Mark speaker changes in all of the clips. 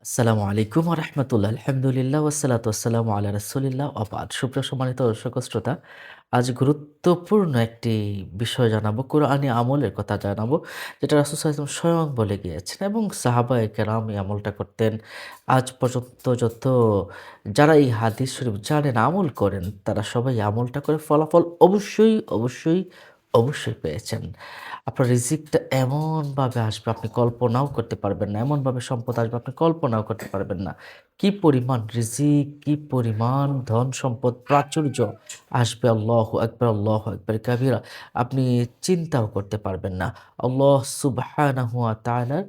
Speaker 1: আসসালামু আলাইকুম ওয়া রাহমাতুল্লাহ। আলহামদুলিল্লাহ ওয়াসসালাতু ওয়াসসালামু আলা রাসূলিল্লাহ ওয়া বাদ। সুপ্রিয় সম্মানিত দর্শক ও শ্রোতা, আজ গুরুত্বপূর্ণ একটি বিষয় জানাবো, কুরআনী আমলের কথা জানাবো, যেটা রাসূল সাল্লাল্লাহু আলাইহি ওয়াসাল্লাম স্বয়ং বলে গিয়েছেন এবং সাহাবায়ে কেরাম এই আমলটা করতেন। আজ পর্যন্ত যারা এই হাদিস শরীফ জানেন, আমল করেন, তারা সবাই এই আমলটা করে ফলাফল অবশ্যই পেয়েছেন। আপনার রিজিকটা এমনভাবে আসবে আপনি কল্পনাও করতে পারবেন না। এমনভাবে সম্পদ আসবে আপনি কল্পনাও করতে পারবেন না। কি পরিমাণ রিজিক, কি পরিমাণ ধন সম্পদ, প্রাচুর্য আসবে, আল্লাহু আকবার, আল্লাহু আকবার কাবীরা। আপনি চিন্তাও করতে পারবেন না। আল্লাহ সুবহানাহু ওয়া তাআলার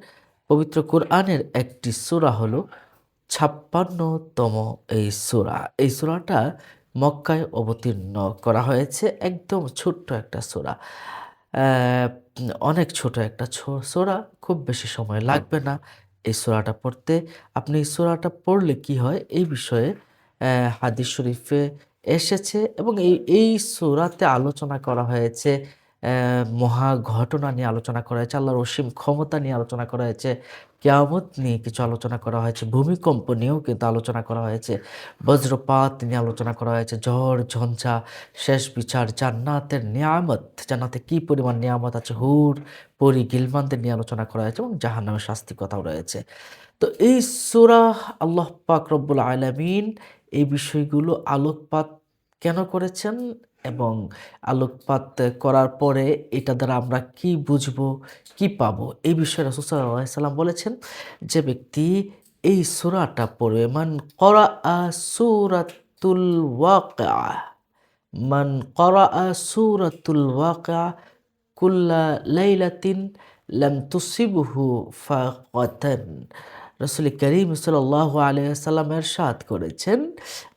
Speaker 1: পবিত্র কোরআনের একটি সূরা হলো ৫৬তম এই সূরা। এই সূরাটা মক্কায় অবতীর্ণ করা হয়েছে। একদম ছোট্ট একটা সূরা। অ্যা অনেক ছোট একটা সূরা, খুব বেশি সময় লাগবে না এই সূরাটা পড়তে। আপনি এই সূরাটা পড়লে কি হয় এই বিষয়ে হাদিস শরীফে এসেছে এবং এই সূরাতে আলোচনা করা হয়েছে, মহা ঘটনা নিয়ে আলোচনা করা হয়েছে, আল্লাহর অসীম ক্ষমতা নিয়ে আলোচনা করা হয়েছে, কিয়ামত নিয়ে কিছু আলোচনা করা হয়েছে, ভূমিকম্প নিয়েও কিন্তু আলোচনা করা হয়েছে, বজ্রপাত নিয়ে আলোচনা করা হয়েছে, ঝড় ঝঞ্ঝা, শেষ বিচার, জান্নাতের নিয়ামত, জান্নাতে কি পরিমাণ নিয়ামত আছে, হুর, পরী, গিলমানদের নিয়ে আলোচনা করা হয়েছে এবং জাহান্নামের শাস্তির কথাও রয়েছে। তো এই সূরা আল্লাহ পাক রব্বুল আলামিন এই বিষয়গুলো আলোকপাত কেন করেছেন এবং আলোকপাত করার পরে এটা দ্বারা আমরা কি বুঝবো, কি পাবো? এই বিষয়ে রাসূল সাল্লাল্লাহু আলাইহি সাল্লাম বলেছেন, যে ব্যক্তি এই সূরাটা পড়বে, মান ক্বারাআ সূরাতুল ওয়াকিআ, মান ক্বারাআ সূরাতুল ওয়াকিআ কুল্লা লাইলাতিন লাম তুসিবহু ফাকাতান। রাসূল করিম সাল্লাল্লাহু আলাইহি ওয়াসাল্লাম ইরশাদ করেছেন,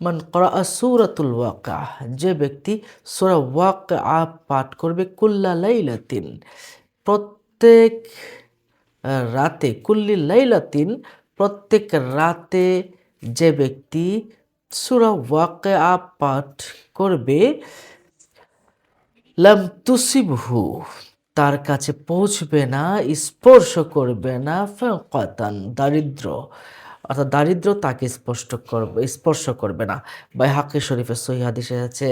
Speaker 1: মান ক্বারাআ সূরাতুল ওয়াকিআ, যে ব্যক্তি সূরা ওয়াকিআ পাঠ করবে, কুল্লা লাইলাতিন, প্রত্যেক রাতে, কুল্লি লাইলাতিন, প্রত্যেক রাতে যে ব্যক্তি সূরা ওয়াকিআ পাঠ করবে, লাম তুসিবহু, তার কাছে পৌঁছবে না, স্পর্শ করবে না, ফাকাতান, দারিদ্র, অর্থাৎ দারিদ্র তাকে স্পর্শ করবে না। বাইহাকী শরীফের সহিহ হাদিস এসেছে,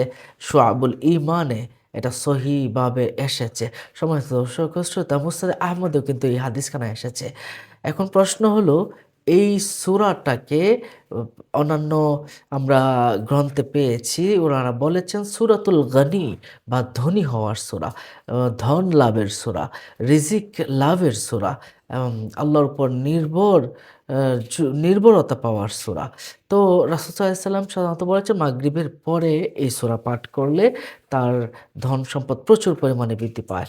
Speaker 1: শুআবুল ঈমানে এটা সহিভাবে এসেছে। সম্মানিত দর্শক ও শ্রোতা, মুসনাদ আহমদেও কিন্তু এই হাদিসখানা এসেছে। এখন প্রশ্ন হলো, এই সূরাটাকে অ অন্যান্য আমরা গ্রন্থে পেয়েছি, ওনারা বলেছেন সূরাতুল গনি বা ধনী হওয়ার সূরা, ধন লাভের সূরা, রিজিক লাভের সূরা, আল্লাহর উপর আ নির্ভরতা পাওয়ার সূরা। তো রাসূল সাল্লাল্লাহু আলাইহি ওয়াসাল্লাম সাধারণত বলেছেন মাগরিবের পরে এই সূরা পাঠ করলে তার ধন সম্পদ প্রচুর পরিমাণে বৃদ্ধি পায়।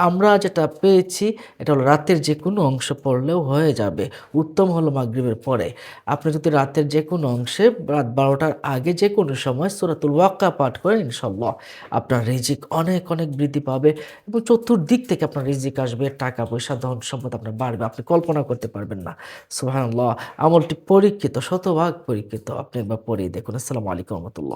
Speaker 1: আমরা যেটা পেয়েছি এটা হলো রাতের যেকোনো অংশ পড়লেও হয়ে যাবে। উত্তম হলো মাগরিবের পরে। আপনি যদি রাতের যেকোনো অংশে রাত ১২টার আগে যেকোনো সময় সূরাতুল ওয়াক্কা পাঠ করেন, ইনশাআল্লাহ আপনার রিজিক অনেক বৃদ্ধি পাবে এবং চতুর্দিক থেকে আপনার রিজিক আসবে, টাকা পয়সা, ধন সম্পদ আপনার বাড়বে। আপনি কল্পনা করতে পারবেন না। সুবহানাল্লাহ! আমলটি পরীক্ষিত, শতভাগ পরীক্ষিত। আপনি একবার পড়েই দেখুন। আসসালামু আলাইকুম ওয়া রাহমাতুল্লাহ।